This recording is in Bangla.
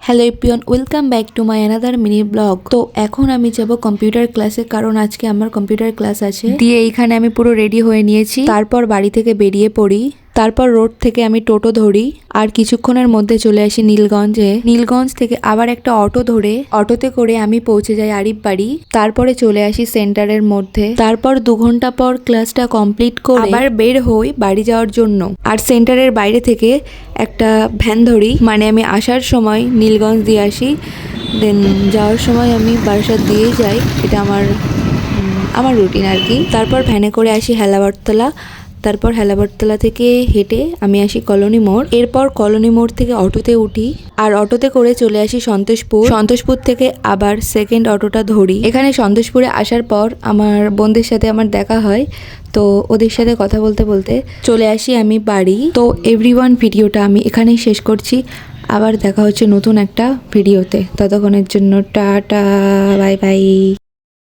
Hello everyone, welcome back to my another mini blog. তো এখন আমি যাব কম্পিউটার ক্লাসে, কারণ আজকে আমার কম্পিউটার ক্লাস আছে। দিয়ে এইখানে আমি পুরো রেডি হয়ে নিয়েছি। তারপর বাড়ি থেকে বেরিয়ে পড়ি। তারপর রোড থেকে আমি টোটো ধরি আর কিছুক্ষণের মধ্যে চলে আসি নীলগঞ্জে। নীলগঞ্জ থেকে আবার একটা অটো ধরে অটোতে করে আমি পৌঁছে যাই আরিফ বাড়ি। তারপরে চলে আসি সেন্টারের মধ্যে। তারপর 2 ঘন্টা পর ক্লাসটা কমপ্লিট করে আবার বের হই বাড়ি যাওয়ার জন্য। আর সেন্টারের বাইরে থেকে একটা ভ্যান ধরি, মানে আমি আসার সময় নীলগঞ্জ দিয়ে আসি, দেন যাওয়ার সময় আমি বারাসাত দিয়েই যাই। এটা আমার রুটিন আর কি। তারপর ভ্যানে করে আসি হেলাবরতলা। তারপর হেলাবরতলা থেকে হেঁটে আমি আসি কলোনি মোড়। এরপর কলোনি মোড় থেকে অটোতে উঠি আর অটোতে করে চলে আসি সন্তোষপুর। সন্তোষপুর থেকে আবার সেকেন্ড অটোটা ধরি। এখানে সন্তোষপুরে আসার পর আমার বোনদের সাথে আমার দেখা হয়, তো ওদের সাথে কথা বলতে বলতে চলে আসি আমি বাড়ি। তো এভরিওয়ান, ভিডিওটা আমি এখানেই শেষ করছি। আবার দেখা হচ্ছে নতুন একটা ভিডিওতে। ততক্ষণের জন্য টাটা, বাই বাই।